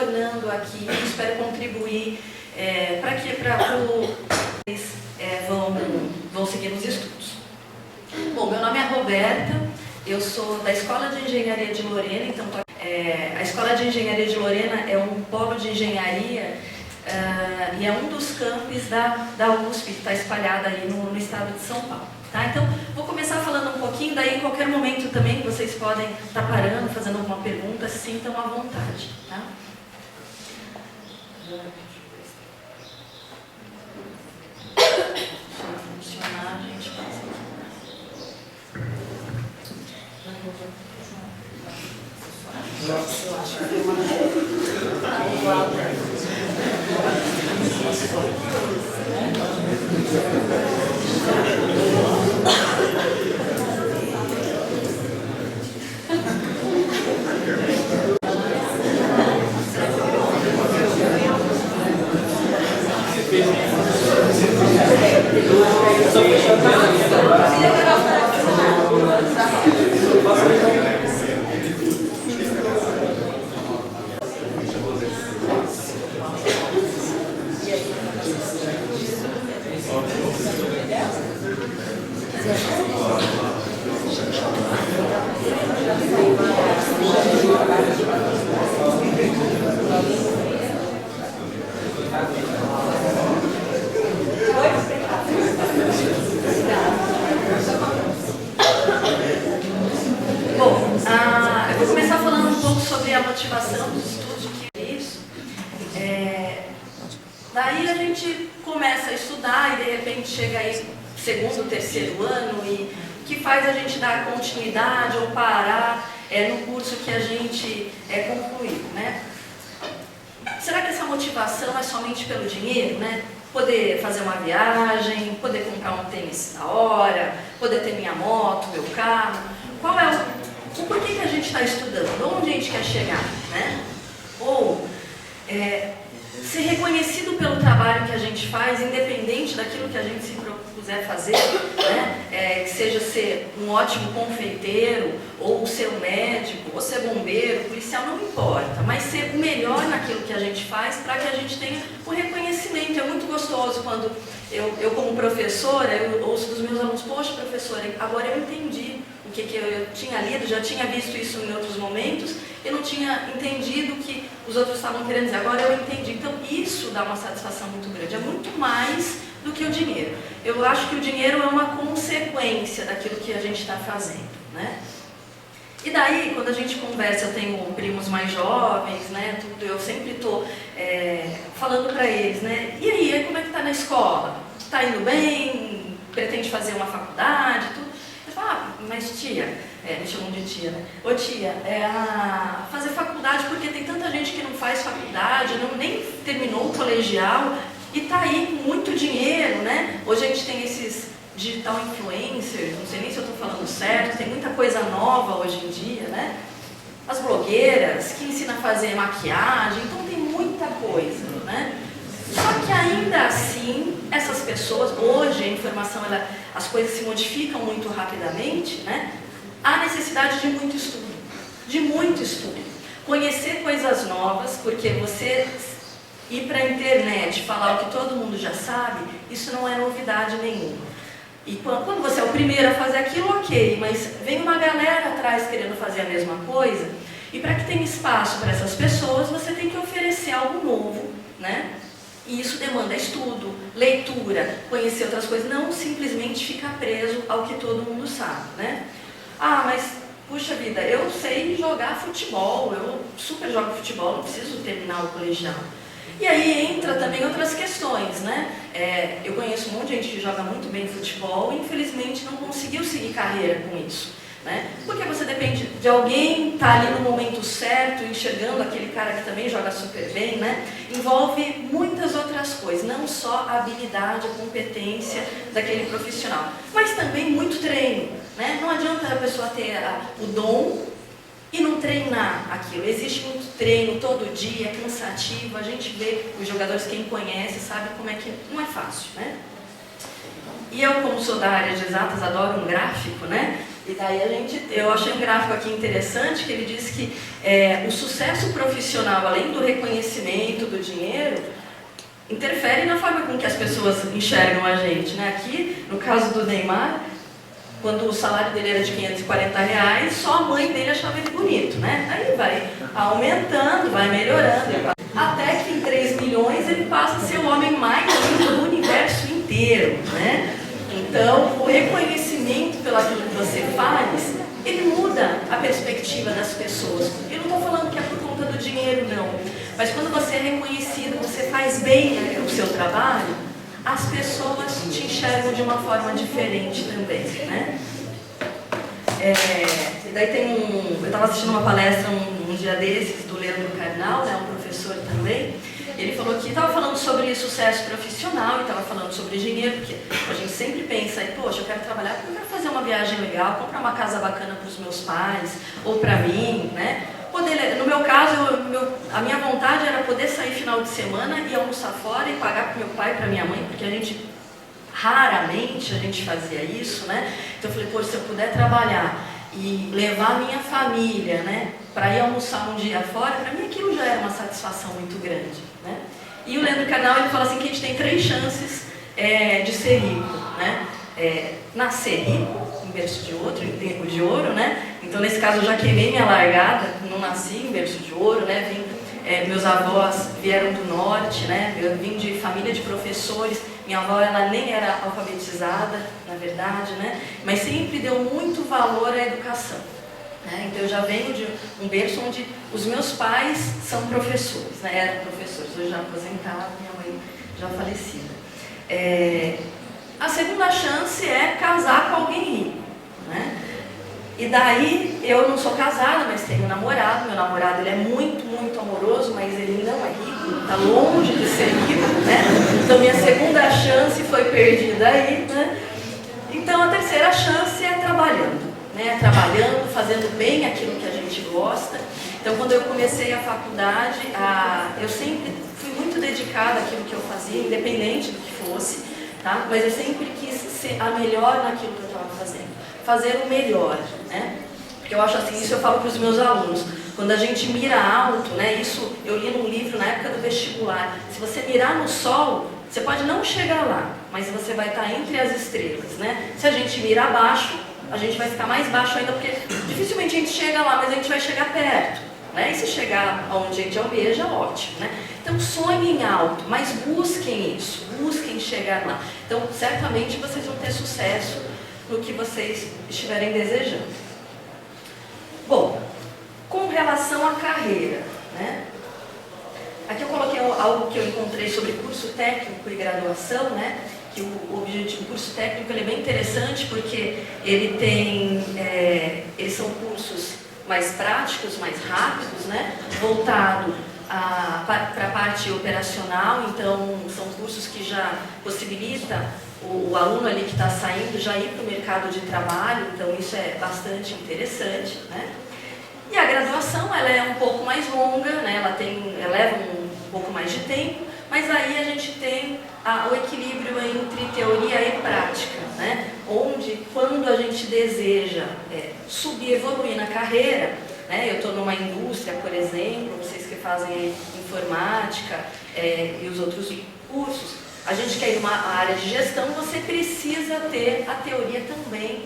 retornando aqui, espero contribuir para que vocês vão seguir nos estudos. Bom, meu nome é Roberta, eu sou da Escola de Engenharia de Lorena, então a Escola de Engenharia de Lorena é um polo de engenharia e é um dos campos da USP que está espalhada aí no estado de São Paulo. Tá? Então, vou começar falando um pouquinho, daí em qualquer momento também vocês podem estar parando, fazendo alguma pergunta, se sintam à vontade. Tá? Se não funcionar, a gente passa aqui. Eu acho que foi eu vou começar falando um pouco sobre a motivação dos estudos, o que é isso. Daí a gente começa a estudar e de repente chega aí segundo, terceiro ano e o que faz a gente dar continuidade ou parar no curso que a gente concluiu, né? Será que essa motivação é somente pelo dinheiro, né? Poder fazer uma viagem, poder comprar um tênis da hora, poder ter minha moto, meu carro. Qual é o porquê que a gente está estudando? Onde a gente quer chegar, né? Ou ser reconhecido pelo trabalho que a gente faz, independente daquilo que a gente se propuser fazer, né? Que seja ser um ótimo confeiteiro, ou ser um médico, ou ser bombeiro, policial, não importa, mas ser o melhor naquilo que a gente faz para que a gente tenha o reconhecimento. É muito gostoso quando eu como professora, eu ouço dos meus alunos, poxa professora, agora eu entendi o que eu tinha lido, já tinha visto isso em outros momentos, eu não tinha entendido o que os outros estavam querendo dizer, agora eu entendi. Então isso dá uma satisfação muito grande, é muito mais do que o dinheiro. Eu acho que o dinheiro é uma consequência daquilo que a gente está fazendo, né? E daí, quando a gente conversa, eu tenho primos mais jovens, né, tudo, eu sempre estou falando para eles, né, e aí, como é que está na escola? Está indo bem? Pretende fazer uma faculdade? Tudo? Eu falo, mas tia, me chamam de tia, né? Ô tia, fazer faculdade, porque tem tanta gente que não faz faculdade, nem terminou o colegial e está aí com muito dinheiro, né? Hoje a gente tem esses digital influencers, não sei nem se eu estou falando certo, tem muita coisa nova hoje em dia, né? As blogueiras que ensinam a fazer maquiagem, então tem muita coisa, né? Só que ainda assim, essas pessoas, hoje a informação, as coisas se modificam muito rapidamente, né? Há necessidade de muito estudo, conhecer coisas novas, porque você ir para a internet falar o que todo mundo já sabe, isso não é novidade nenhuma. E quando você é o primeiro a fazer aquilo, ok, mas vem uma galera atrás querendo fazer a mesma coisa, e para que tenha espaço para essas pessoas, você tem que oferecer algo novo, né? E isso demanda estudo, leitura, conhecer outras coisas, não simplesmente ficar preso ao que todo mundo sabe, né? Ah, mas, puxa vida, eu sei jogar futebol, eu super jogo futebol, não preciso terminar o colegial. E aí entra também outras questões, né? Eu conheço um monte de gente que joga muito bem futebol e infelizmente não conseguiu seguir carreira com isso, né? Porque você depende de alguém estar ali no momento certo, enxergando aquele cara que também joga super bem, né? Envolve muitas outras coisas, não só a habilidade, a competência daquele profissional, mas também muito treino, né? Não adianta a pessoa ter o dom e não treinar aquilo. Existe muito treino todo dia, é cansativo, a gente vê os jogadores, quem conhece, sabe como é que não é fácil, né? E eu, como sou da área de exatas, adoro um gráfico, né? E daí eu achei um gráfico aqui interessante que ele diz que o sucesso profissional, além do reconhecimento, do dinheiro, interfere na forma com que as pessoas enxergam a gente, né? Aqui, no caso do Neymar, quando o salário dele era de R$540, só a mãe dele achava ele bonito, né? Aí vai aumentando, vai melhorando, até que em 3 milhões ele passa a ser o homem mais lindo do universo inteiro, né? Então, o reconhecimento pelo aquilo que você faz, ele muda a perspectiva das pessoas. Eu não estou falando que é por conta do dinheiro, não. Mas quando você é reconhecido, você faz bem o seu trabalho, as pessoas te enxergam de uma forma diferente também, né? E daí eu estava assistindo uma palestra um dia desses do Leandro Carnal, né, um professor também. Ele falou que estava falando sobre sucesso profissional e estava falando sobre dinheiro, porque a gente sempre pensa, poxa, eu quero trabalhar porque eu quero fazer uma viagem legal, comprar uma casa bacana para os meus pais, ou para mim, né? No meu caso, a minha vontade era poder sair final de semana e almoçar fora e pagar para meu pai e para minha mãe, porque raramente a gente fazia isso, né? Então eu falei, poxa, se eu puder trabalhar e levar a minha família, né, para ir almoçar um dia fora, para mim aquilo já era uma satisfação muito grande, né? E o Leandro Carnal, ele fala assim que a gente tem 3 chances de ser rico, né? Nascer rico, em berço de ouro, né? Então nesse caso eu já queimei minha largada, não nasci em berço de ouro, né? Meus avós vieram do norte, né? Eu vim de família de professores. Minha avó, ela nem era alfabetizada, na verdade, né? Mas sempre deu muito valor à educação, né? Então eu já venho de um berço onde os meus pais são professores, né? Eram professores, hoje já aposentados, minha mãe já falecida. A segunda chance é casar com alguém rico, né? E daí, eu não sou casada, mas tenho um namorado. Meu namorado, ele é muito, muito amoroso, mas ele não é rico, está longe de ser rico, né? Então, minha segunda chance foi perdida aí, né? Então, a terceira chance é trabalhando, né? Trabalhando, fazendo bem aquilo que a gente gosta. Então, quando eu comecei a faculdade, eu sempre fui muito dedicada àquilo que eu fazia, independente do que fosse, tá? Mas eu sempre quis ser a melhor naquilo que eu estava fazendo. Fazer o melhor, né? Porque eu acho assim, isso eu falo para os meus alunos, quando a gente mira alto, né? Isso eu li num livro na época do vestibular. Se você mirar no sol, você pode não chegar lá, mas você vai estar entre as estrelas, né? Se a gente mira abaixo, a gente vai ficar mais baixo ainda, porque dificilmente a gente chega lá, mas a gente vai chegar perto, né? E se chegar aonde a gente almeja, ótimo, né? Então sonhem alto, mas busquem isso, busquem chegar lá. Então certamente vocês vão ter sucesso no que vocês estiverem desejando. Bom, com relação à carreira, né? Aqui eu coloquei algo que eu encontrei sobre curso técnico e graduação, né? Que o curso técnico ele é bem interessante porque eles são cursos mais práticos, mais rápidos, né? Voltado para a parte operacional, então são cursos que já possibilitam o aluno ali que está saindo já ir para o mercado de trabalho, então isso é bastante interessante, né? E a graduação, ela é um pouco mais longa, né? Ela leva um pouco mais de tempo, mas aí a gente tem o equilíbrio entre teoria e prática, né? Onde, quando a gente deseja subir, evoluir na carreira, né? Eu estou numa indústria, por exemplo, vocês que fazem informática e os outros cursos, a gente quer ir numa área de gestão, você precisa ter a teoria também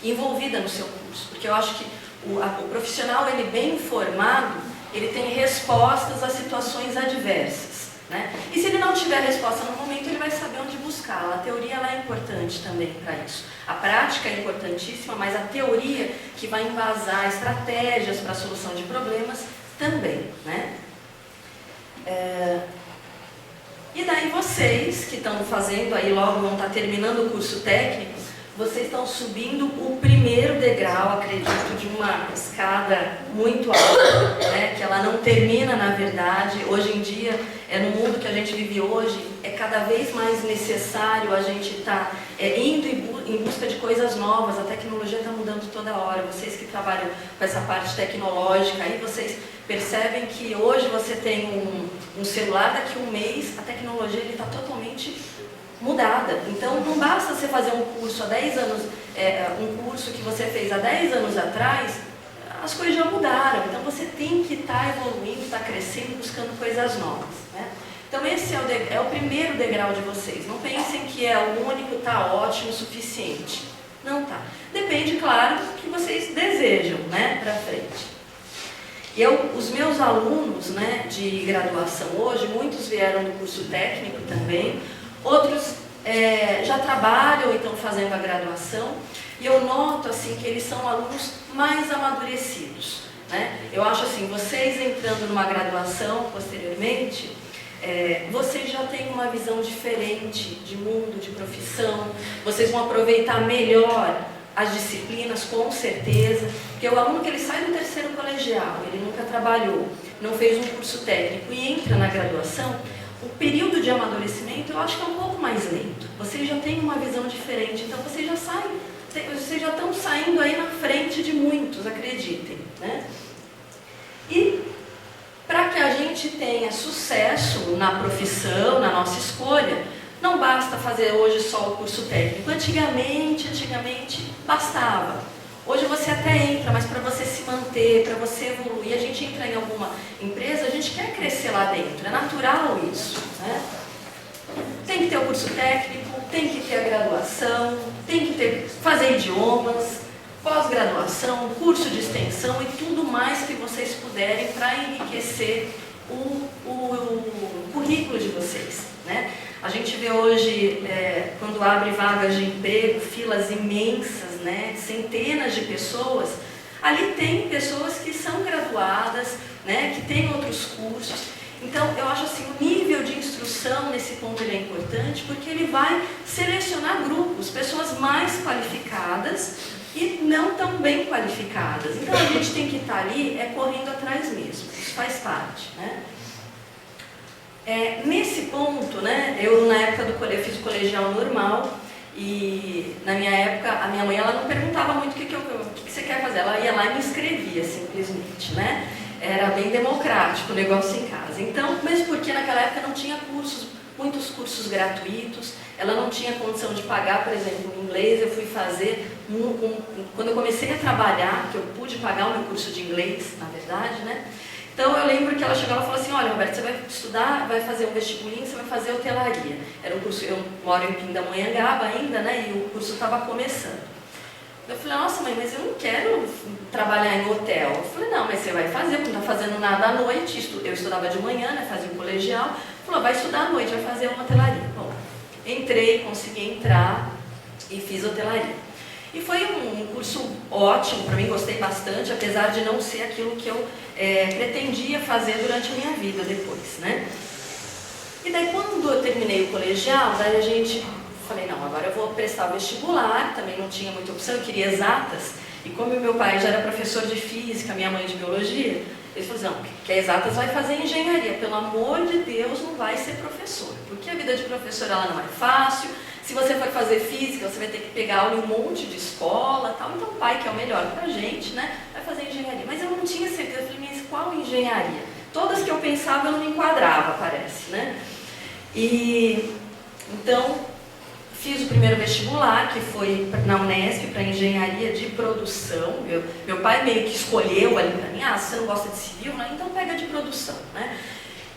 envolvida no seu curso, porque eu acho que o profissional, ele bem informado, ele tem respostas a situações adversas, né? E se ele não tiver resposta no momento, ele vai saber onde buscá-la. A teoria ela é importante também para isso. A prática é importantíssima, mas a teoria que vai embasar estratégias para a solução de problemas também, né? E daí vocês que estão fazendo, aí logo vão estar terminando o curso técnico, vocês estão subindo o primeiro degrau, acredito, de uma escada muito alta, né? Que ela não termina, na verdade. Hoje em dia, no mundo que a gente vive hoje, é cada vez mais necessário a gente estar indo em busca de coisas novas. A tecnologia está mudando toda hora. Vocês que trabalham com essa parte tecnológica, aí vocês percebem que hoje você tem um celular, daqui a um mês a tecnologia está totalmente mudada. Então não basta você fazer um curso há 10 anos, um curso que você fez há 10 anos atrás, as coisas já mudaram. Então você tem que estar evoluindo, estar crescendo, buscando coisas novas, né? Então esse é o primeiro degrau de vocês. Não pensem que é o único, está ótimo o suficiente. Não tá. Depende, claro, do que vocês desejam, né, para frente. Os meus alunos, né, de graduação hoje, muitos vieram do curso técnico também, outros já trabalham e estão fazendo a graduação, e eu noto assim que eles são alunos mais amadurecidos, né? Eu acho assim, vocês entrando numa graduação posteriormente, vocês já têm uma visão diferente de mundo, de profissão, vocês vão aproveitar melhor as disciplinas, com certeza, porque o aluno que ele sai do terceiro colegial, ele nunca trabalhou, não fez um curso técnico e entra na graduação, o período de amadurecimento eu acho que é um pouco mais lento. Vocês já têm uma visão diferente, então vocês já estão saindo aí na frente de muitos, acreditem, né? E para que a gente tenha sucesso na profissão, na nossa escolha, não basta fazer hoje só o curso técnico. Antigamente bastava. Hoje você até entra, mas para você se manter, para você evoluir, a gente entra em alguma empresa, a gente quer crescer lá dentro, é natural isso, né? Tem que ter o curso técnico, tem que ter a graduação, tem que fazer idiomas, pós-graduação, curso de extensão e tudo mais que vocês puderem para enriquecer o currículo de vocês, né? A gente vê hoje, quando abre vagas de emprego, filas imensas, né, centenas de pessoas, ali tem pessoas que são graduadas, né, que têm outros cursos. Então, eu acho assim, o nível de instrução nesse ponto ele é importante, porque ele vai selecionar grupos, pessoas mais qualificadas e não tão bem qualificadas. Então, a gente tem que estar ali correndo atrás mesmo, isso faz parte, né? Nesse ponto, né, eu na época do colégio fiz o colegial normal e na minha época a minha mãe ela não perguntava muito o que você quer fazer, ela ia lá e me inscrevia simplesmente, né? Era bem democrático o negócio em casa. Então, mesmo porque naquela época não tinha muitos cursos gratuitos, ela não tinha condição de pagar, por exemplo, o inglês, eu fui fazer, quando eu comecei a trabalhar, que eu pude pagar o meu curso de inglês, na verdade, né? Então eu lembro que ela chegou e falou assim, olha Roberto, você vai estudar, vai fazer um vestibulinho, você vai fazer hotelaria. Era um curso, eu moro em Pindamonhangaba ainda, né, e o curso estava começando. Eu falei, nossa mãe, mas eu não quero trabalhar em hotel. Eu falei, não, mas você vai fazer, porque não está fazendo nada à noite. Eu estudava de manhã, né, fazia um colegial. Falou, vai estudar à noite, vai fazer uma hotelaria. Bom, entrei, consegui entrar e fiz hotelaria. E foi um curso ótimo, para mim gostei bastante, apesar de não ser aquilo que eu pretendia fazer durante a minha vida depois, né? E daí quando eu terminei o colegial, daí falei, não, agora eu vou prestar vestibular, também não tinha muita opção, eu queria exatas, e como meu pai já era professor de física, minha mãe de biologia, ele falou assim, não, que é exatas vai fazer engenharia, pelo amor de Deus não vai ser professor, porque a vida de professor ela não é fácil. Se você for fazer física, você vai ter que pegar aula em um monte de escola, tal. Então o pai, que é o melhor pra gente, né, vai fazer engenharia. Mas eu não tinha certeza, eu falei, mas qual engenharia? Todas que eu pensava eu não me enquadrava, parece, né? E então fiz o primeiro vestibular, que foi na Unesp, para engenharia de produção. Meu pai meio que escolheu ali para mim, você não gosta de civil, né? Então pega de produção, né?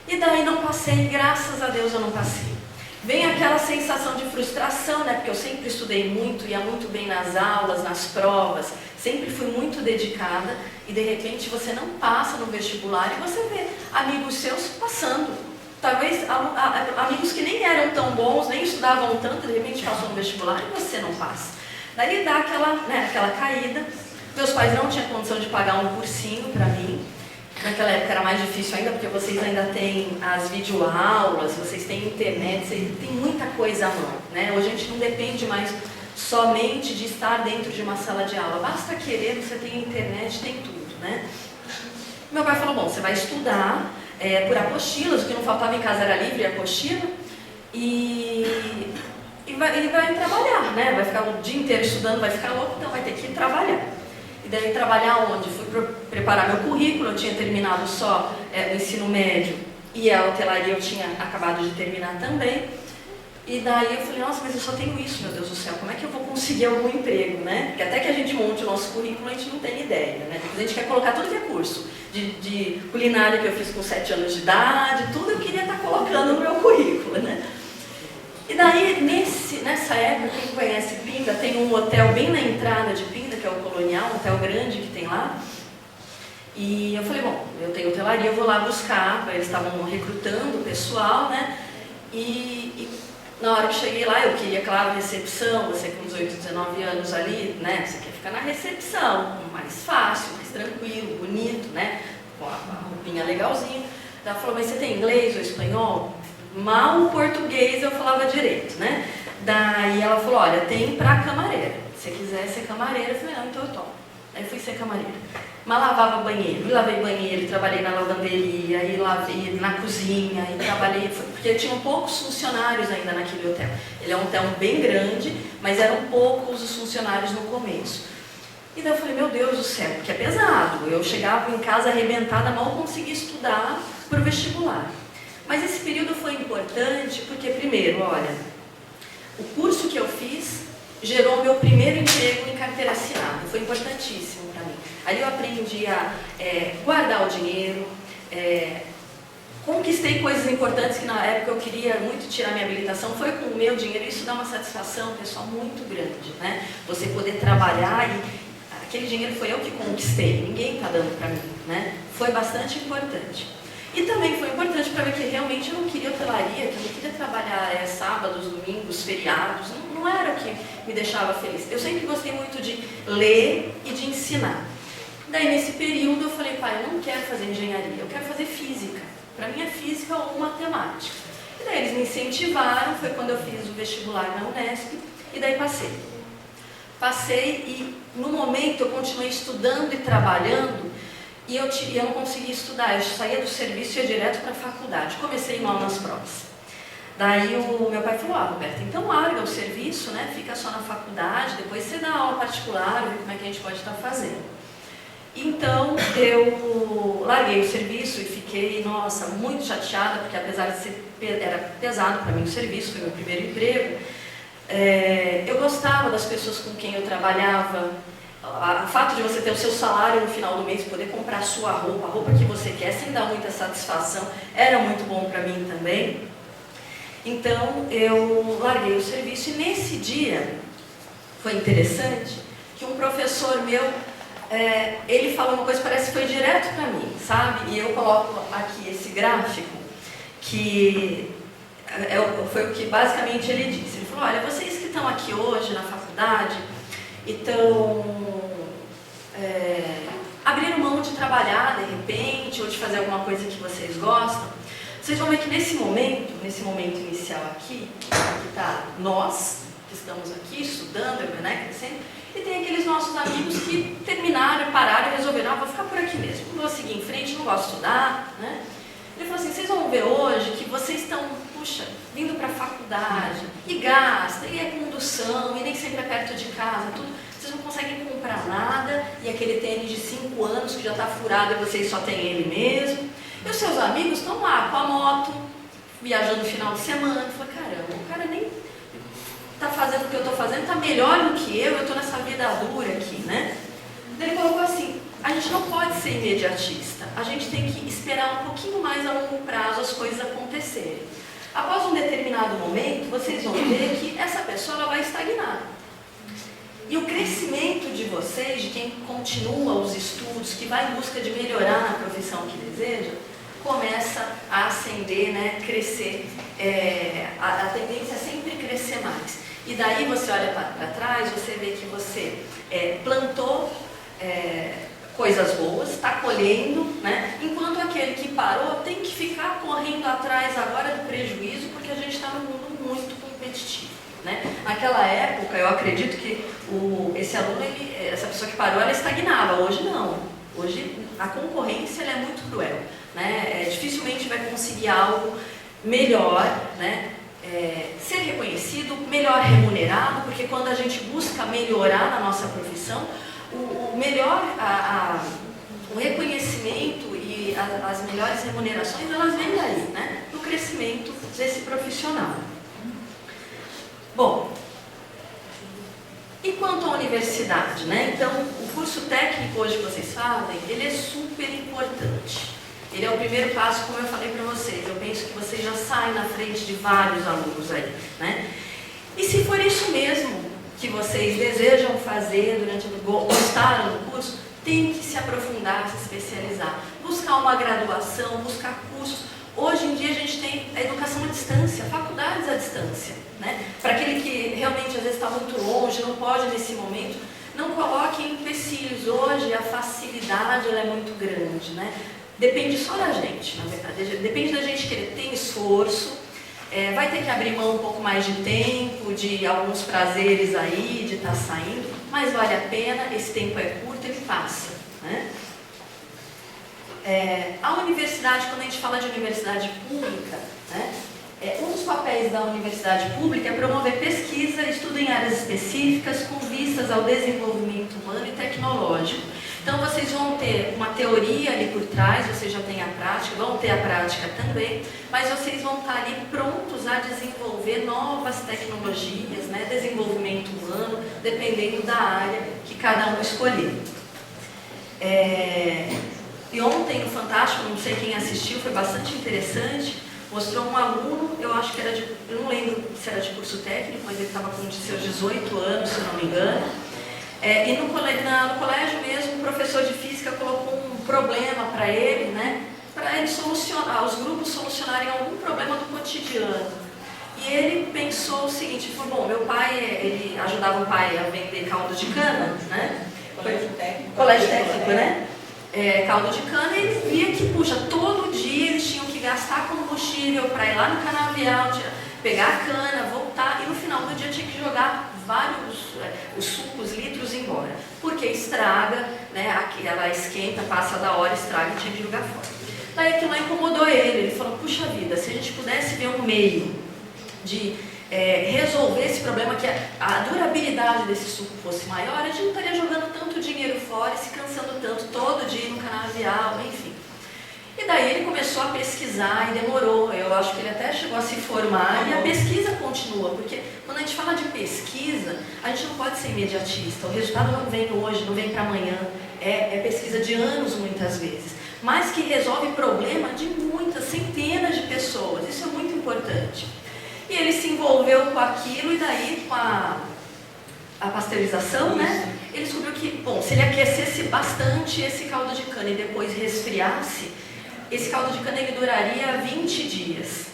E daí não passei, graças a Deus eu não passei. Vem aquela sensação de frustração, né? Porque eu sempre estudei muito, ia muito bem nas aulas, nas provas, sempre fui muito dedicada e de repente você não passa no vestibular e você vê amigos seus passando. Talvez amigos que nem eram tão bons, nem estudavam tanto, de repente passam no vestibular e você não passa. Daí dá aquela caída. Meus pais não tinham condição de pagar um cursinho para mim. Naquela época era mais difícil ainda, porque vocês ainda têm as videoaulas, vocês têm internet, vocês têm muita coisa à mão, né? Hoje a gente não depende mais somente de estar dentro de uma sala de aula. Basta querer, você tem internet, tem tudo, né? Meu pai falou, bom, você vai estudar por apostilas, o que não faltava em casa era livre, apostila, e vai trabalhar, né? Vai ficar o dia inteiro estudando, vai ficar louco, então vai ter que trabalhar. E daí trabalhar onde? Fui preparar meu currículo, eu tinha terminado só o ensino médio e a hotelaria eu tinha acabado de terminar também. E daí eu falei, nossa, mas eu só tenho isso, meu Deus do céu, como é que eu vou conseguir algum emprego, né? Porque até que a gente monte o nosso currículo, a gente não tem ideia, né? Porque a gente quer colocar tudo que é curso, de culinária que eu fiz com 7 anos de idade, tudo eu queria estar colocando no meu currículo, né? E daí, nessa época, quem conhece Pinda, tem um hotel bem na entrada de Pinda, que é o Colonial, um hotel grande que tem lá. E eu falei, bom, eu tenho hotelaria, eu vou lá buscar, eles estavam recrutando o pessoal, né? E na hora que cheguei lá, eu queria, claro, recepção, você com 18, 19 anos ali, né? Você quer ficar na recepção, mais fácil, mais tranquilo, bonito, né? Com a roupinha legalzinha. Ela falou, mas você tem inglês ou espanhol? Mal o português eu falava direito, né? Daí ela falou, olha, tem pra camareira. Se você quiser ser camareira, eu falei, não, então eu tomo. Aí fui ser camareira. Mas lavava banheiro, e lavei banheiro, trabalhei na lavanderia, e lavei na cozinha, e trabalhei, porque tinham poucos funcionários ainda naquele hotel. Ele é um hotel bem grande, mas eram poucos os funcionários no começo. E daí eu falei, meu Deus do céu, porque é pesado. Eu chegava em casa arrebentada, mal conseguia estudar para o vestibular. Mas esse período foi importante porque, primeiro, olha, o curso que eu fiz gerou meu primeiro emprego em carteira assinada. Foi importantíssimo para mim. Ali eu aprendi a guardar o dinheiro, conquistei coisas importantes que na época eu queria muito tirar minha habilitação. Foi com o meu dinheiro, isso dá uma satisfação, pessoal, muito grande, né? Você poder trabalhar e aquele dinheiro foi eu que conquistei, ninguém está dando para mim, né? Foi bastante importante. E também foi importante para mim que realmente eu não queria hotelaria, que eu não queria trabalhar sábados, domingos, feriados, não era o que me deixava feliz. Eu sempre gostei muito de ler e de ensinar. Daí nesse período eu falei, pai, eu não quero fazer engenharia, eu quero fazer física. Para mim é física ou matemática. E daí eles me incentivaram, foi quando eu fiz o vestibular na Unesp, e daí passei. Passei e no momento eu continuei estudando e trabalhando, e eu não conseguia estudar, eu saía do serviço e ia direto para a faculdade. Comecei mal nas provas. Daí o meu pai falou, Roberta, então larga o serviço, né? Fica só na faculdade, depois você dá aula particular, vê como é que a gente pode estar fazendo. Então eu larguei o serviço e fiquei, nossa, muito chateada, porque apesar de ser, era pesado para mim o serviço, foi meu primeiro emprego, eu gostava das pessoas com quem eu trabalhava. O fato de você ter o seu salário no final do mês, poder comprar a sua roupa, a roupa que você quer, sem dar muita satisfação, era muito bom para mim também. Então eu larguei o serviço e nesse dia foi interessante que um professor meu, ele falou uma coisa que parece que foi direto para mim, sabe? E eu coloco aqui esse gráfico que foi o que basicamente ele disse. Ele falou, olha, vocês que estão aqui hoje na faculdade então, abriram mão de trabalhar de repente, ou de fazer alguma coisa que vocês gostam, vocês vão ver que nesse momento inicial aqui está nós, que estamos aqui estudando, né, crescendo, e tem aqueles nossos amigos que terminaram, pararam e resolveram, vou ficar por aqui mesmo, não vou seguir em frente, não gosto de estudar, né? Ele falou assim, vocês vão ver hoje que vocês estão, puxa, vindo para a faculdade, e gasta, e é condução, e nem sempre é perto de casa, tudo. Vocês não conseguem comprar nada, e aquele tênis de 5 anos que já está furado e vocês só têm ele mesmo. E os seus amigos estão lá com a moto, viajando no final de semana. Eu falei, caramba, o cara nem está fazendo o que eu estou fazendo, está melhor do que eu estou nessa vida dura aqui, né? Ele colocou assim, a gente não pode ser imediatista, a gente tem que esperar um pouquinho mais a longo prazo as coisas acontecerem. Após um determinado momento, vocês vão ver que essa pessoa ela vai estagnar. E o crescimento de vocês, de quem continua os estudos, que vai em busca de melhorar na profissão que deseja, começa a ascender, né, crescer, a tendência é sempre crescer mais. E daí você olha para trás, você vê que você plantou coisas boas, está colhendo, né? Enquanto aquele que parou tem que ficar correndo atrás agora do prejuízo, porque a gente está num mundo muito competitivo, né? Naquela época, eu acredito que esse aluno, essa pessoa que parou, ela estagnava. Hoje não. Hoje a concorrência ela é muito cruel, né? Dificilmente vai conseguir algo melhor, né? Ser reconhecido, melhor remunerado, porque quando a gente busca melhorar na nossa profissão, o melhor, o reconhecimento e as melhores remunerações, elas vêm daí, né? Do crescimento desse profissional. Bom, e quanto à universidade, né? Então, o curso técnico hoje que vocês fazem, ele é super importante. Ele é o primeiro passo, como eu falei para vocês. Eu penso que vocês já saem na frente de vários alunos aí, né? E se for isso mesmo que vocês desejam fazer gostaram do curso, tem que se aprofundar, se especializar, buscar uma graduação, buscar cursos. Hoje em dia a gente tem a educação à distância, faculdades à distância, né? Para aquele que realmente às vezes está muito longe, não pode nesse momento, não coloque empecilhos. Hoje a facilidade ela é muito grande, né? Depende só da gente, na verdade, depende da gente querer, tem esforço, vai ter que abrir mão um pouco mais de tempo, de alguns prazeres aí, de estar saindo, mas vale a pena, esse tempo é curto, ele passa, né? A universidade, quando a gente fala de universidade pública, né, um dos papéis da universidade pública é promover pesquisa, estudo em áreas específicas com vistas ao desenvolvimento humano e tecnológico. Então vocês vão ter uma teoria ali por trás, vocês já têm a prática, vão ter a prática também, mas vocês vão estar ali prontos a desenvolver novas tecnologias, né, desenvolvimento humano, dependendo da área que cada um escolher. E ontem no Fantástico, não sei quem assistiu, foi bastante interessante, mostrou um aluno, eu acho que era eu não lembro se era de curso técnico, mas ele estava com seus 18 anos, se não me engano, e no colégio mesmo, o professor de física colocou um problema para ele, né, para ele solucionar, os grupos solucionarem algum problema do cotidiano. E ele pensou o seguinte, ele falou, bom, meu pai, ele ajudava o pai a vender caldo de cana, né? Colégio técnico, né? Caldo de cana, e ele via que, puxa, todo dia eles tinham que gastar combustível para ir lá no canavial, pegar a cana, voltar, e no final do dia tinha que jogar os sucos, litros embora, porque estraga, né, ela esquenta, passa da hora, estraga e tinha que jogar fora. Daí aquilo lá incomodou ele falou, puxa vida, se a gente pudesse ver um meio de resolver esse problema, que a durabilidade desse suco fosse maior, a gente não estaria jogando tanto dinheiro fora e se cansando tanto todo dia no canavial, enfim. E daí ele começou a pesquisar e demorou, eu acho que ele até chegou a se formar, e a pesquisa continua, porque quando a gente fala de pesquisa, a gente não pode ser imediatista, o resultado não vem hoje, não vem para amanhã, é pesquisa de anos muitas vezes, mas que resolve problema de muitas, centenas de pessoas, isso é muito importante. E ele se envolveu com aquilo, e daí com a pasteurização, né? Ele descobriu que, bom, se ele aquecesse bastante esse caldo de cana e depois resfriasse, esse caldo de cana ele duraria 20 dias.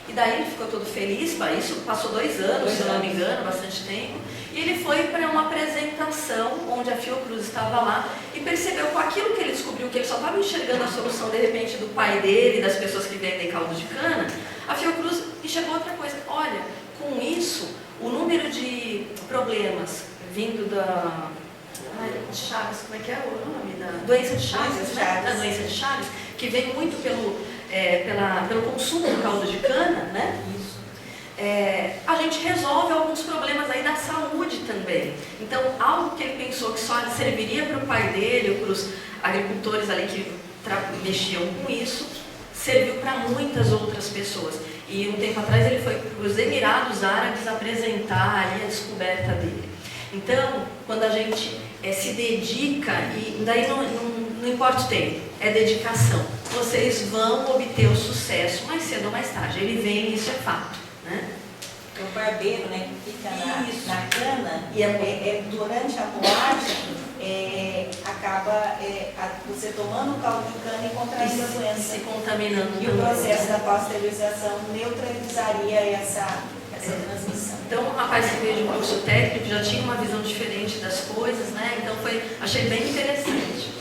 E daí ele ficou todo feliz, isso passou 2 anos, se eu não me engano, bastante tempo. E ele foi para uma apresentação onde a Fiocruz estava lá e percebeu com aquilo que ele descobriu, que ele só estava enxergando a solução de repente do pai dele, das pessoas que vendem caldo de cana, a Fiocruz enxergou outra coisa. Olha, com isso, o número de problemas vindo da Chagas, como é que é o nome? Da doença de Chagas, né? Da doença de Chagas, que vem muito pelo consumo do caldo de cana, né? A gente resolve alguns problemas aí da saúde também. Então, algo que ele pensou que só serviria para o pai dele ou para os agricultores ali que mexiam com isso, serviu para muitas outras pessoas. E um tempo atrás ele foi para os Emirados Árabes apresentar ali a descoberta dele. Então, quando a gente se dedica, e daí não importa o tempo, é dedicação. Vocês vão obter o sucesso mais cedo ou mais tarde. Ele vem, isso é fato, né? O barbeiro, né, que fica na cana, e durante a moagem, acaba você tomando o caldo de cana e contraindo a doença. Se contaminando. E o processo da pasteurização neutralizaria essa transmissão. Então, o rapaz que veio de um curso técnico já tinha uma visão diferente das coisas, né? Então, achei bem interessante.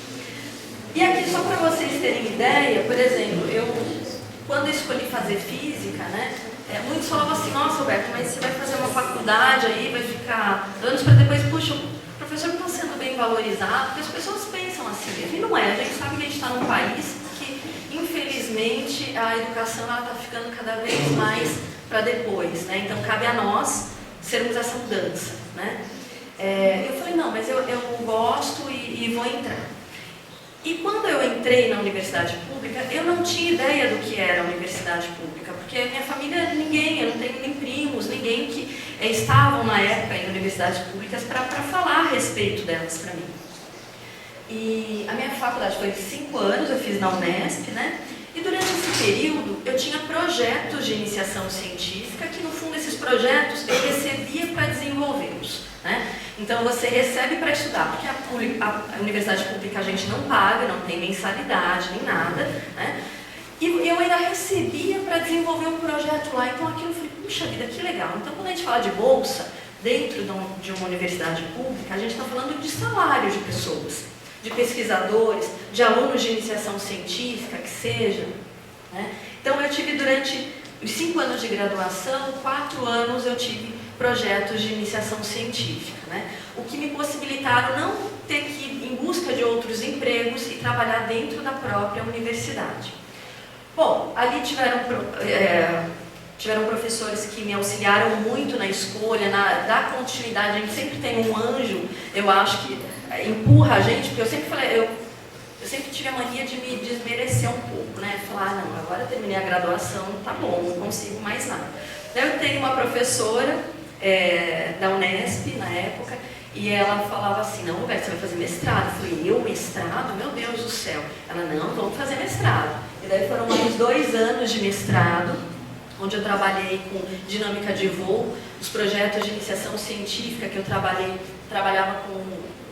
E aqui, só para vocês terem ideia, por exemplo, quando eu escolhi fazer física, né? Muitos falavam assim, nossa, Roberto, mas você vai fazer uma faculdade aí, vai ficar anos para depois, puxa, o professor não está sendo bem valorizado, porque as pessoas pensam assim, e não é, a gente sabe que a gente está num país que, infelizmente, a educação está ficando cada vez mais para depois, né? Então, cabe a nós sermos essa mudança, né? Eu falei, não, mas eu gosto e vou entrar. E quando eu entrei na universidade pública, eu não tinha ideia do que era a universidade pública, porque a minha família, ninguém, eu não tenho nem primos, ninguém que... estavam na época em universidades públicas para falar a respeito delas para mim. E a minha faculdade foi de 5 anos, eu fiz na Unesp, né? E durante esse período eu tinha projetos de iniciação científica, que no fundo esses projetos eu recebia para desenvolvê-los, né? Então você recebe para estudar, porque a universidade pública a gente não paga, não tem mensalidade nem nada, né? E eu ainda recebia para desenvolver um projeto lá, então aquilo eu falei, puxa vida, que legal. Então quando a gente fala de bolsa, dentro de uma universidade pública, a gente está falando de salário de pessoas, de pesquisadores, de alunos de iniciação científica, que seja, né? Então eu tive durante os 5 anos de graduação, 4 anos eu tive projetos de iniciação científica, né? O que me possibilitaram não ter que ir em busca de outros empregos e trabalhar dentro da própria universidade. Bom, ali tiveram professores que me auxiliaram muito na escolha, da continuidade. A gente sempre tem um anjo, eu acho que empurra a gente, porque eu sempre falei, eu sempre tive a mania de me desmerecer um pouco, né? Falar, não, agora eu terminei a graduação, tá bom, não consigo mais nada. Eu tenho uma professora da Unesp, na época, e ela falava assim, não, Roberto, você vai fazer mestrado. Eu falei, eu mestrado? Meu Deus do céu. Ela, não, vamos fazer mestrado. E daí foram mais 2 anos de mestrado, onde eu trabalhei com dinâmica de voo, os projetos de iniciação científica que eu trabalhava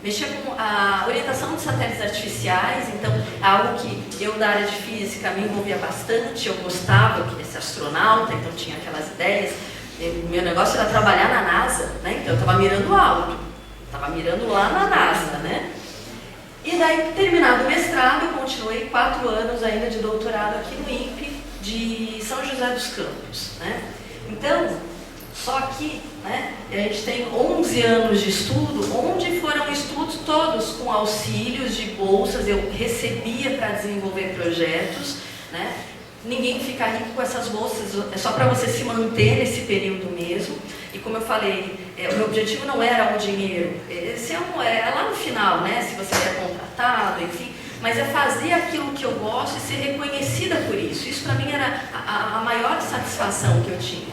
mexia com a orientação de satélites artificiais, então algo que eu da área de física me envolvia bastante, eu gostava, eu queria ser astronauta, então tinha aquelas ideias. Meu negócio era trabalhar na NASA, né? Então eu estava mirando alto, estava mirando lá na NASA, né? E daí, terminado o mestrado, eu continuei 4 anos ainda de doutorado aqui no INPE de São José dos Campos, né? Então, só que, né, a gente tem 11 anos de estudo, onde foram estudos todos com auxílios de bolsas, eu recebia para desenvolver projetos, né? Ninguém fica rico com essas bolsas, é só para você se manter nesse período mesmo. E como eu falei, o meu objetivo não era o dinheiro, esse é lá no final, né? Se você é contratado, enfim, mas é fazer aquilo que eu gosto e ser reconhecida por isso. Isso para mim era a maior satisfação que eu tinha.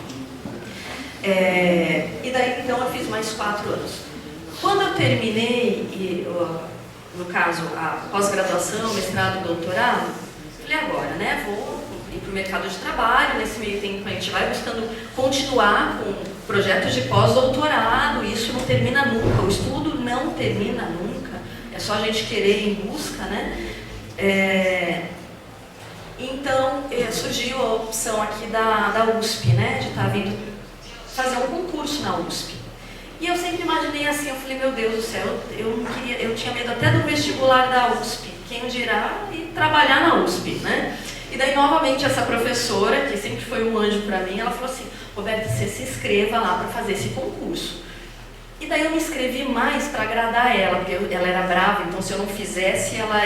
E daí então eu fiz mais 4 anos. Quando eu terminei, no caso, a pós-graduação, mestrado, doutorado, falei agora, né? Vou ir para o mercado de trabalho. Nesse meio tempo a gente vai buscando continuar com projetos de pós-doutorado, isso não termina nunca, o estudo não termina nunca, é só a gente querer ir em busca, né? Então surgiu a opção aqui da USP, né? De estar vindo fazer um concurso na USP. E eu sempre imaginei assim, eu falei, meu Deus do céu, eu tinha medo até do vestibular da USP, quem dirá ir trabalhar na USP, né? E daí, novamente, essa professora, que sempre foi um anjo para mim, ela falou assim, Roberto, você se inscreva lá para fazer esse concurso. E daí eu me inscrevi mais para agradar ela, porque ela era brava, então se eu não fizesse, ela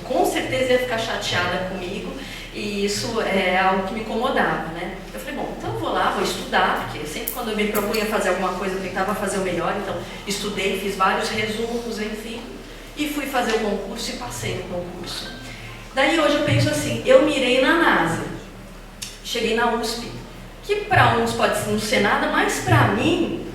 com certeza ia ficar chateada comigo, e isso é algo que me incomodava, né? Eu falei, bom, então eu vou lá, vou estudar, porque sempre quando eu me propunha fazer alguma coisa, eu tentava fazer o melhor, então estudei, fiz vários resumos, enfim, e fui fazer o concurso e passei no concurso. Daí hoje eu penso assim, eu mirei na NASA, cheguei na USP, que para uns pode não ser nada, mas para mim,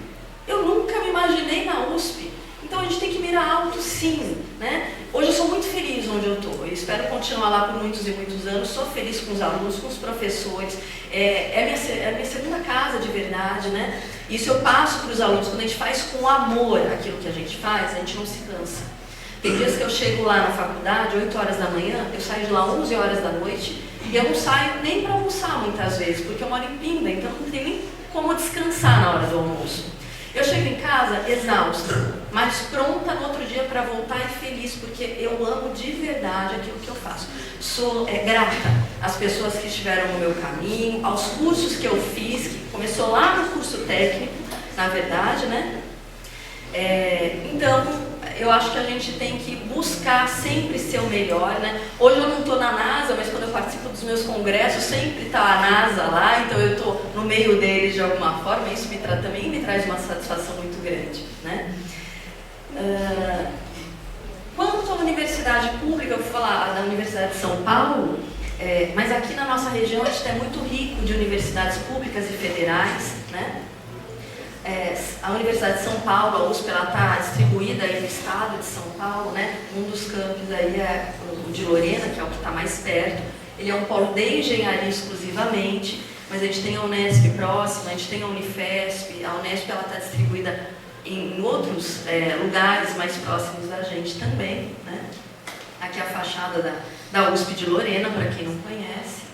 eu nunca me imaginei na USP. Então a gente tem que mirar alto sim, né? Hoje eu sou muito feliz onde eu estou, eu espero continuar lá por muitos e muitos anos, sou feliz com os alunos, com os professores, é a minha segunda casa de verdade, né? Isso eu passo para os alunos, quando a gente faz com amor aquilo que a gente faz, a gente não se cansa. Tem dias que eu chego lá na faculdade, 8 horas da manhã, eu saio de lá 11 horas da noite e eu não saio nem para almoçar muitas vezes, porque eu moro em Pinda, então não tem nem como descansar na hora do almoço. Eu chego em casa exausta, mas pronta no outro dia para voltar e feliz, porque eu amo de verdade aquilo que eu faço. Sou grata às pessoas que estiveram no meu caminho, aos cursos que eu fiz, que começou lá no curso técnico, na verdade, né? Então, eu acho que a gente tem que buscar sempre ser o melhor, né? Hoje eu não estou na NASA, mas quando eu participo dos meus congressos, sempre está a NASA lá, então eu estou no meio deles de alguma forma, e isso também me traz uma satisfação muito grande, né? Quanto à universidade pública, eu vou falar da Universidade de São Paulo, mas aqui na nossa região a gente é muito rico de universidades públicas e federais, né? a Universidade de São Paulo, a USP, ela está distribuída aí no estado de São Paulo, né? Um dos campos aí é o de Lorena, que é o que está mais perto. Ele é um polo de engenharia exclusivamente, mas a gente tem a Unesp próxima, a gente tem a Unifesp. A Unesp está distribuída em outros lugares mais próximos da gente também, né? Aqui é a fachada da USP de Lorena, para quem não conhece.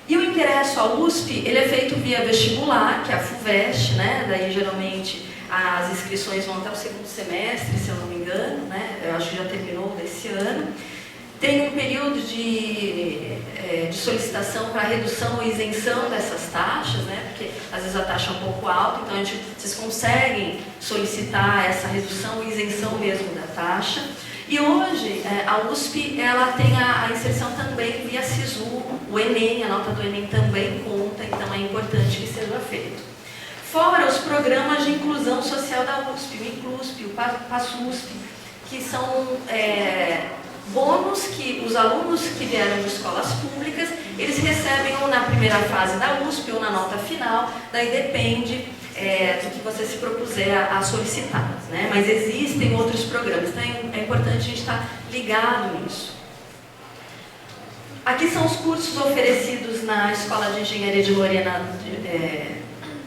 E o ingresso à USP, ele é feito via vestibular, que é a FUVEST, né? Daí, geralmente, as inscrições vão até o segundo semestre, se eu não me engano, né? Eu acho que já terminou desse ano. Tem um período de solicitação para redução ou isenção dessas taxas, né? Porque, às vezes, a taxa é um pouco alta, então, vocês conseguem solicitar essa redução ou isenção mesmo da taxa. E hoje, a USP, ela tem a inserção também via SISU, o Enem, a nota do Enem também conta, então é importante que seja feito. Fora os programas de inclusão social da USP, o INCLUSP, o PASUSP, que são bônus que os alunos que vieram de escolas públicas, eles recebem ou na primeira fase da USP ou na nota final, daí depende do que você se propuser a solicitar, né? Mas existem outros programas, então é importante a gente estar ligado nisso. Aqui são os cursos oferecidos na Escola de Engenharia de Lorena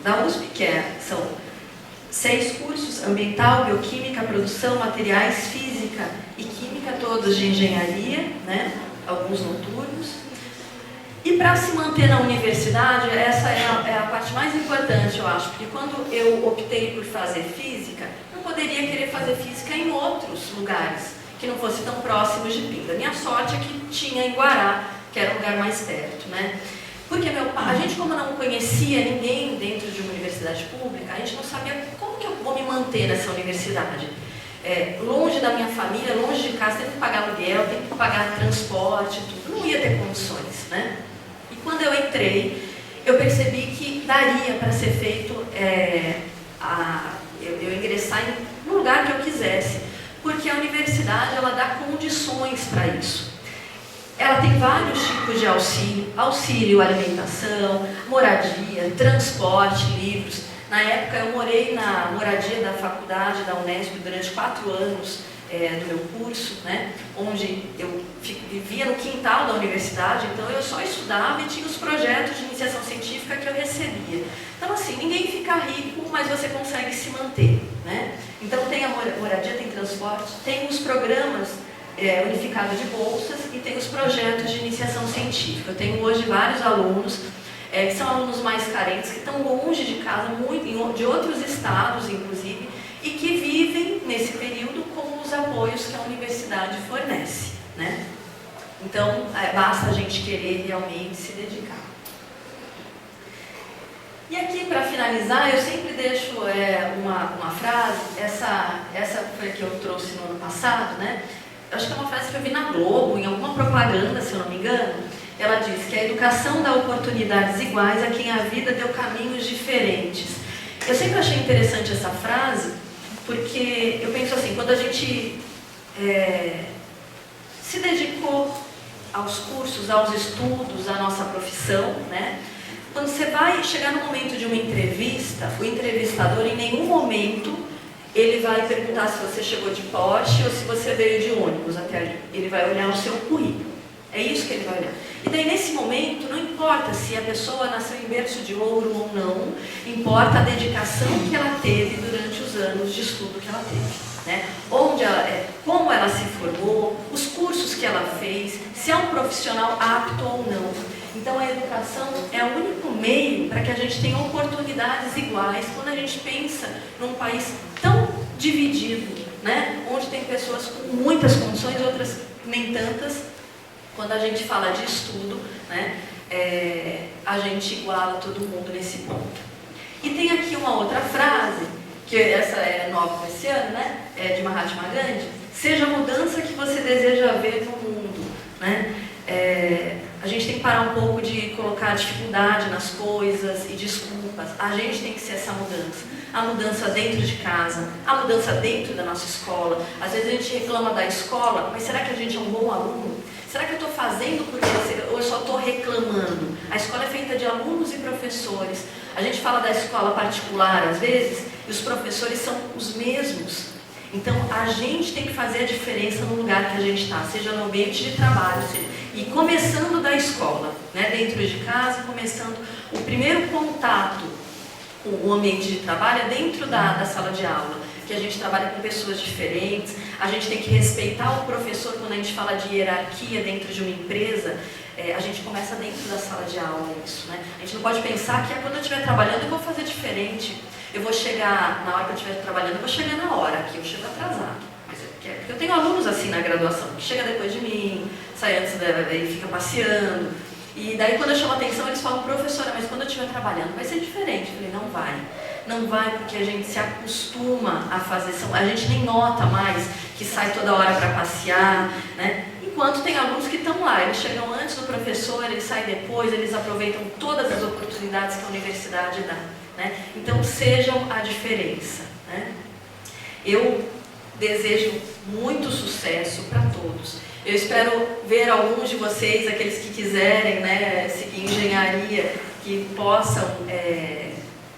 da USP, são 6 cursos: ambiental, bioquímica, produção, materiais, física e química, todos de engenharia, né? Alguns noturnos. E para se manter na universidade, essa é a parte mais importante, eu acho, porque quando eu optei por fazer física, não poderia querer fazer física em outros lugares que não fossem tão próximos de Pinda. Minha sorte é que tinha em Guará, que era o lugar mais perto, né? Porque a gente, como não conhecia ninguém dentro de uma universidade pública, a gente não sabia como que eu vou me manter nessa universidade. Longe da minha família, longe de casa, tem que pagar aluguel, tem que pagar transporte, tudo. Não ia ter condições, né? E quando eu entrei, eu percebi que daria para ser feito, eu ingressar no lugar que eu quisesse, porque a universidade, ela dá condições para isso. Ela tem vários tipos de auxílio alimentação, moradia, transporte, livros. Na época eu morei na moradia da faculdade da Unesp durante 4 anos do meu curso, né, onde eu vivia no quintal da universidade, então eu só estudava e tinha os projetos de iniciação científica que eu recebia. Então assim, ninguém fica rico, mas você consegue se manter, né? Então tem a moradia, tem transporte, tem os programas unificados de bolsas e tem os projetos de iniciação científica. Eu tenho hoje vários alunos que são alunos mais carentes, que estão longe de casa, de outros estados, inclusive, e que vivem nesse período com os apoios que a universidade fornece, né? Então, basta a gente querer realmente se dedicar. E aqui, para finalizar, eu sempre deixo uma frase, essa foi a que eu trouxe no ano passado, né? Eu acho que é uma frase que eu vi na Globo, em alguma propaganda, se eu não me engano. Ela diz que a educação dá oportunidades iguais a quem a vida deu caminhos diferentes. Eu sempre achei interessante essa frase, porque eu penso assim, quando a gente se dedicou aos cursos, aos estudos, à nossa profissão, né? Quando você vai chegar no momento de uma entrevista, o entrevistador em nenhum momento ele vai perguntar se você chegou de Porsche ou se você veio de ônibus até ali. Ele vai olhar o seu currículo. É isso que ele vai olhar. E daí, nesse momento, não importa se a pessoa nasceu em berço de ouro ou não, importa a dedicação que ela teve durante os anos de estudo que ela teve, né? Como ela se formou, os cursos que ela fez, se é um profissional apto ou não. Então, a educação é o único meio para que a gente tenha oportunidades iguais quando a gente pensa num país tão dividido, né? Onde tem pessoas com muitas condições, outras nem tantas. Quando a gente fala de estudo, né, a gente iguala todo mundo nesse ponto. E tem aqui uma outra frase, que essa é nova desse ano, né, de Mahatma Gandhi: seja a mudança que você deseja ver no mundo, né? A gente tem que parar um pouco de colocar dificuldade nas coisas e desculpas. A gente tem que ser essa mudança. A mudança dentro de casa, a mudança dentro da nossa escola. Às vezes a gente reclama da escola, mas será que a gente é um bom aluno? Será que eu estou fazendo porque ou eu só estou reclamando? A escola é feita de alunos e professores. A gente fala da escola particular às vezes, e os professores são os mesmos. Então, a gente tem que fazer a diferença no lugar que a gente está, seja no ambiente de trabalho, e começando da escola, né, dentro de casa, começando o primeiro contato com o ambiente de trabalho é dentro da sala de aula, que a gente trabalha com pessoas diferentes, a gente tem que respeitar o professor quando a gente fala de hierarquia dentro de uma empresa, a gente começa dentro da sala de aula isso, né? A gente não pode pensar que quando eu estiver trabalhando eu vou fazer diferente. Eu vou chegar, na hora que eu estiver trabalhando, eu vou chegar na hora, aqui eu chego atrasado. Porque eu tenho alunos assim na graduação, que chega depois de mim, sai antes e fica passeando. E daí quando eu chamo a atenção, eles falam, professora, mas quando eu estiver trabalhando vai ser diferente. Eu falei, não vai. Não vai porque a gente se acostuma a fazer, a gente nem nota mais que sai toda hora para passear, né? Enquanto tem alunos que estão lá, eles chegam antes do professor, eles saem depois, eles aproveitam todas as oportunidades que a universidade dá. Né? Então, sejam a diferença. Né? Eu desejo muito sucesso para todos. Eu espero ver alguns de vocês, aqueles que quiserem, né, seguir engenharia, que possam,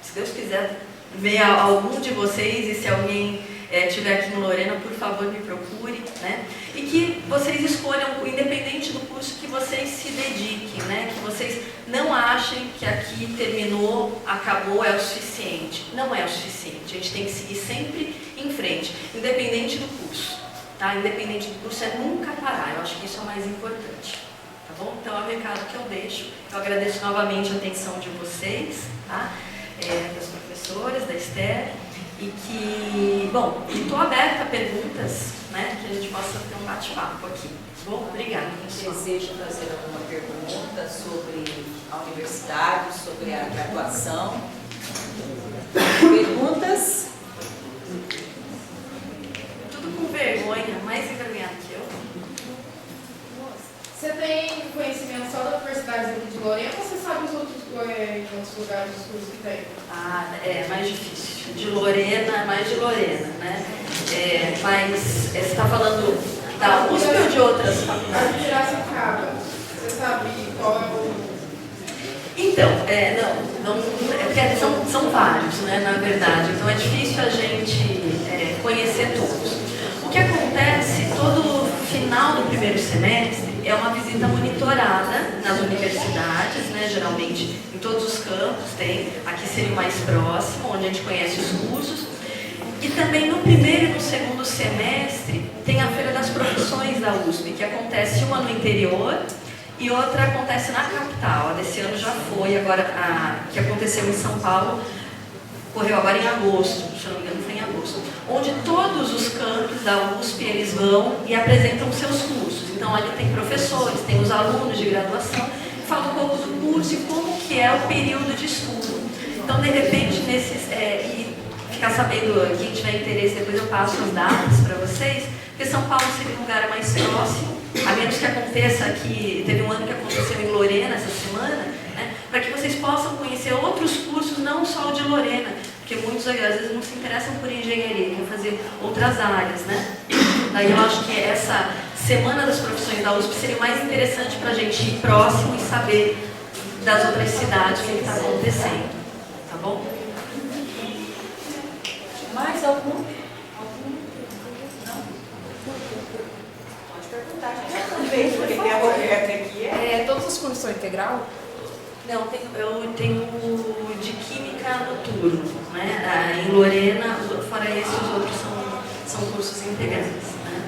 se Deus quiser, ver algum de vocês, e se alguém estiver aqui em Lorena, por favor, me procure, né? E que vocês escolham, independente do curso, que vocês se dediquem, né? Que vocês não achem que aqui terminou, acabou, é o suficiente. Não é o suficiente, a gente tem que seguir sempre em frente, independente do curso, tá? Independente do curso, é nunca parar, eu acho que isso é o mais importante, tá bom? Então é o recado que eu deixo. Eu agradeço novamente a atenção de vocês, tá? Das professoras, da Esther, e que, bom, estou aberta a perguntas, né, que a gente possa ter um bate-papo aqui. Bom, obrigada. Desejo fazer alguma pergunta sobre a universidade, sobre a graduação? Perguntas? Tudo com vergonha, mais envergonhado que eu. Você tem conhecimento só da universidade aqui de Lorena ou você sabe os outros lugares dos cursos que tem? Ah, é mais difícil. De Lorena, mais de Lorena, né? Mas você está falando da USP ou de outras faculdades? A Piracicaba. Você sabe qual é o... Então, porque são vários, né, na verdade. Então é difícil a gente conhecer todos. O que acontece todo final do primeiro semestre é uma visita monitorada nas universidades, né, geralmente em todos os campos tem, aqui seria o mais próximo, onde a gente conhece os cursos. E também no primeiro e no segundo semestre tem a Feira das Profissões da USP, que acontece uma no interior e outra acontece na capital. A desse ano já foi, agora a que aconteceu em São Paulo, ocorreu agora em agosto, se não me engano foi em agosto, onde todos os campos da USP eles vão e apresentam seus cursos. Então ali tem professores, tem os alunos de graduação, falam um pouco do curso e como que é o período de estudo. Então de repente e ficar sabendo, quem tiver interesse, depois eu passo as datas para vocês, porque São Paulo seria um lugar mais próximo, a menos que aconteça aqui, teve um ano que aconteceu em Lorena essa semana, né, para que vocês possam conhecer outros cursos, não só o de Lorena, porque muitos às vezes não se interessam por engenharia, querem fazer outras áreas, né? Daí eu acho que essa Semana das Profissões da USP seria mais interessante para a gente ir próximo e saber das outras cidades o que está acontecendo, tá bom? Mais algum? Não? Pode perguntar, já também, porque tem a Roberta aqui. Todos os cursos são integral? Não, eu tenho de Química noturno, né? Em Lorena, fora esses, os outros são cursos integrais. Né?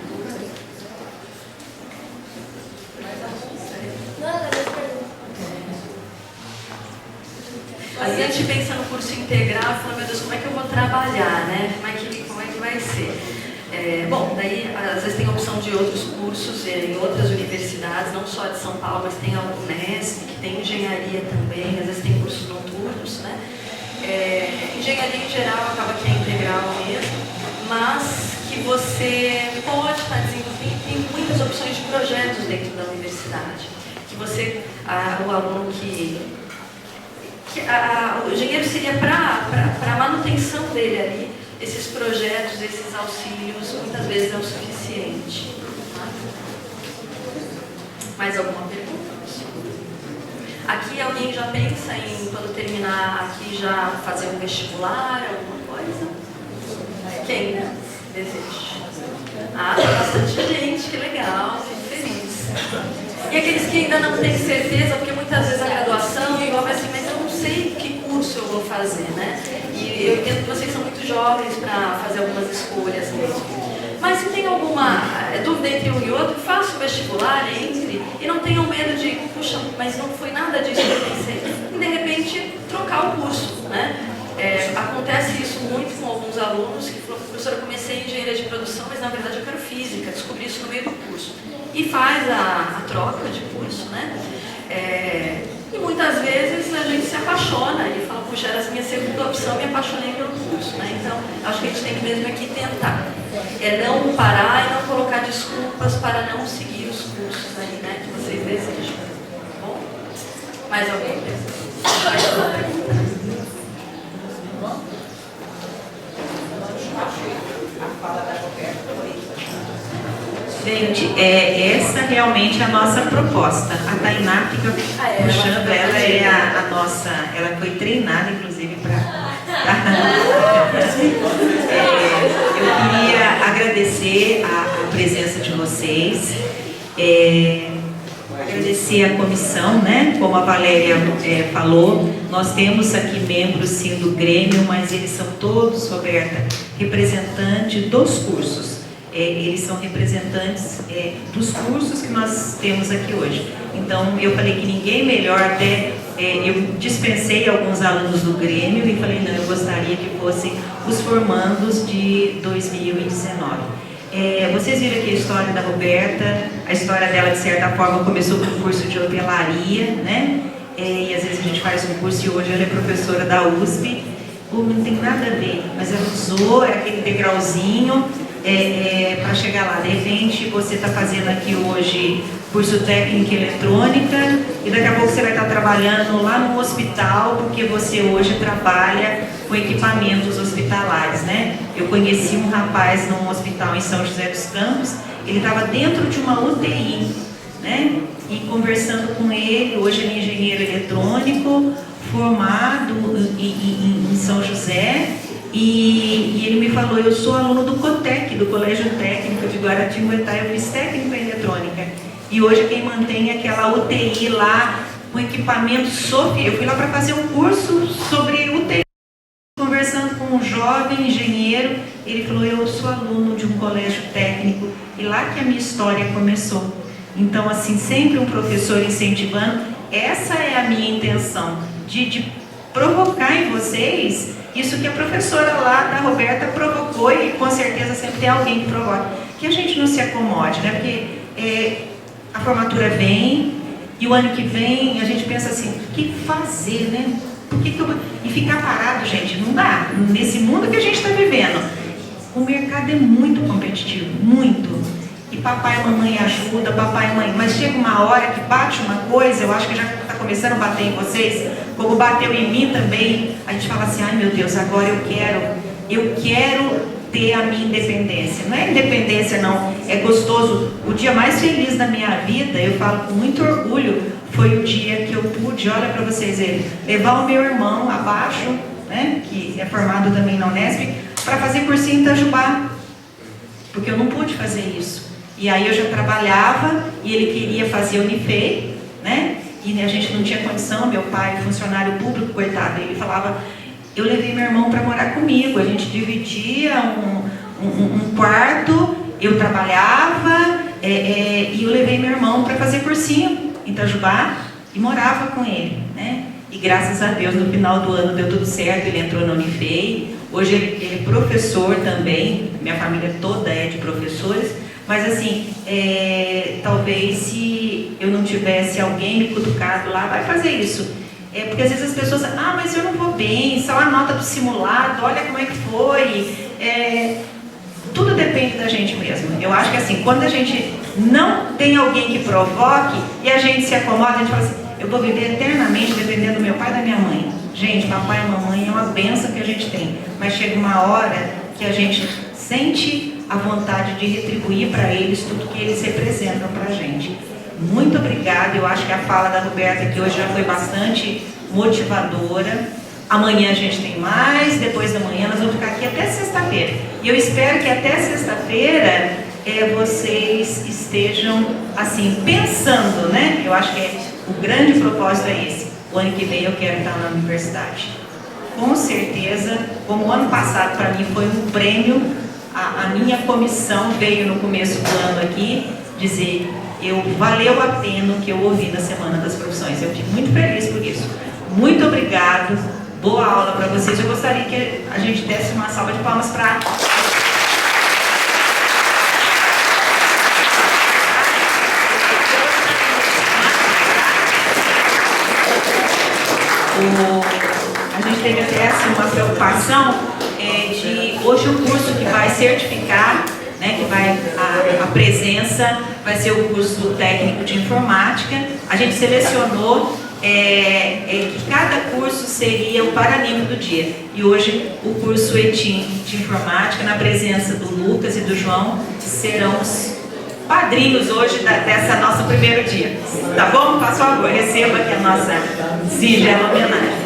Às vezes a gente pensa no curso integral e fala, meu Deus, como é que eu vou trabalhar, né? Como é que vai ser? Bom, daí às vezes tem a opção de outros cursos em outras universidades, não só de São Paulo, mas tem a Unesp, que tem engenharia também, às vezes tem cursos noturnos, né? Engenharia em geral acaba que é integral mesmo, mas que você pode estar desenvolvendo, tem muitas opções de projetos dentro da universidade, que você, o aluno o engenheiro seria para a manutenção dele ali, esses projetos, esses auxílios, muitas vezes é o suficiente. Tá? alguém já pensa em, quando terminar aqui, já fazer um vestibular, alguma coisa? Quem deseja? Ah, tem bastante gente, que legal, fico feliz. E aqueles que ainda não têm certeza, porque muitas vezes a graduação envolve assim, mas eu não sei que curso eu vou fazer, né? E eu entendo que vocês são muito jovens para fazer algumas escolhas mesmo. Mas se tem alguma dúvida entre um e outro, faça o vestibular, entre, e não tenham medo de, puxa, mas não foi nada disso que eu pensei, e de repente trocar o curso, né? Acontece isso muito com alguns alunos que falam, professora, eu comecei em engenharia de produção, mas na verdade eu quero física, descobri isso no meio do curso. E faz a troca de curso, né? E muitas vezes a gente se apaixona e fala, puxa, era a minha segunda opção, me apaixonei pelo curso, né? Então, acho que a gente tem que mesmo aqui tentar. Não parar e não colocar desculpas para não seguir os cursos aí, né, que vocês desejam. Tá bom? Mais alguém? Mais alguma pergunta? Gente, essa realmente é a nossa proposta. A Tainá fica puxando, ela é a nossa, ela foi treinada inclusive para. Eu queria agradecer a presença de vocês, agradecer a comissão, né? Como a Valéria falou, nós temos aqui membros sim do Grêmio, mas eles são todos, Roberta, representantes dos cursos. Eles são representantes dos cursos que nós temos aqui hoje. Então, eu falei que ninguém melhor, até eu dispensei alguns alunos do Grêmio e falei, não, eu gostaria que fossem os formandos de 2019. Vocês viram aqui a história da Roberta, a história dela, de certa forma, começou com o curso de hotelaria, né? E às vezes a gente faz um curso e hoje ela é professora da USP. Não tem nada a ver, mas ela usou aquele degrauzinho para chegar lá. De repente, você está fazendo aqui hoje curso técnico em eletrônica e daqui a pouco você vai estar trabalhando lá no hospital, porque você hoje trabalha com equipamentos hospitalares, né? Eu conheci um rapaz num hospital em São José dos Campos, ele estava dentro de uma UTI, né? E conversando com ele, hoje ele é engenheiro eletrônico, formado em São José, e ele me falou, eu sou aluno do COTEC, do Colégio Técnico de Guaratinguetá, eu fiz técnico em eletrônica, e hoje quem mantém aquela UTI lá, com equipamento eu fui lá para fazer um curso sobre UTI, conversando com um jovem engenheiro, ele falou, eu sou aluno de um colégio técnico, e lá que a minha história começou. Então, assim, sempre um professor incentivando, essa é a minha intenção, de provocar em vocês isso que a professora lá da Roberta provocou, e com certeza sempre tem alguém que provoca, que a gente não se acomode, né? Porque a formatura vem, e o ano que vem a gente pensa assim, o que fazer, né? E ficar parado, gente, não dá. Nesse mundo que a gente está vivendo, o mercado é muito competitivo, muito. E papai e mamãe ajuda, papai e mãe, mas chega uma hora que bate uma coisa, eu acho que já está começando a bater em vocês, como bateu em mim também, a gente fala assim, ai meu Deus, agora eu quero ter a minha independência. Não é independência não, é gostoso. O dia mais feliz da minha vida, eu falo com muito orgulho, foi o dia que eu pude, olha para vocês verem, levar o meu irmão abaixo, né, que é formado também na Unesp, para fazer cursinho em Itajubá, porque eu não pude fazer isso. E aí eu já trabalhava e ele queria fazer Unifei, né? E a gente não tinha condição, meu pai, funcionário público, coitado, ele falava, eu levei meu irmão para morar comigo, a gente dividia um quarto, eu trabalhava e eu levei meu irmão para fazer cursinho em Itajubá e morava com ele, né? E graças a Deus, no final do ano deu tudo certo, ele entrou na Unifei, hoje ele é professor também, minha família toda é de professores, mas assim, talvez se eu não tivesse alguém me cutucado lá, vai fazer isso. Porque às vezes as pessoas, mas eu não vou bem, só a nota do simulado, olha como é que foi. Tudo depende da gente mesmo. Eu acho que assim, quando a gente não tem alguém que provoque e a gente se acomoda, a gente fala assim, eu vou viver eternamente dependendo do meu pai e da minha mãe. Gente, papai e mamãe é uma bênção que a gente tem, mas chega uma hora que a gente sente a vontade de retribuir para eles tudo que eles representam para a gente. muito obrigada. Eu acho que a fala da Roberta aqui hoje já foi bastante motivadora. Amanhã a gente tem mais, depois da manhã nós vamos ficar aqui até sexta-feira. E eu espero que até sexta-feira vocês estejam assim, pensando, né? Eu acho que o grande propósito é esse. O ano que vem eu quero estar na universidade. Com certeza, como o ano passado para mim foi um prêmio, a minha comissão veio no começo do ano aqui dizer, valeu a pena o que eu ouvi na Semana das Profissões. Eu fico muito feliz por isso. Muito obrigado, boa aula para vocês. Eu gostaria que a gente desse uma salva de palmas para... A gente teve até assim, uma preocupação de hoje o curso que vai certificar, né, que vai a presença vai ser o curso técnico de informática. A gente selecionou que cada curso seria o paraninfo do dia. E hoje o curso ETIM de informática, na presença do Lucas e do João, serão os padrinhos hoje dessa nossa primeiro dia. Tá bom? Por favor, receba aqui a nossa singela homenagem.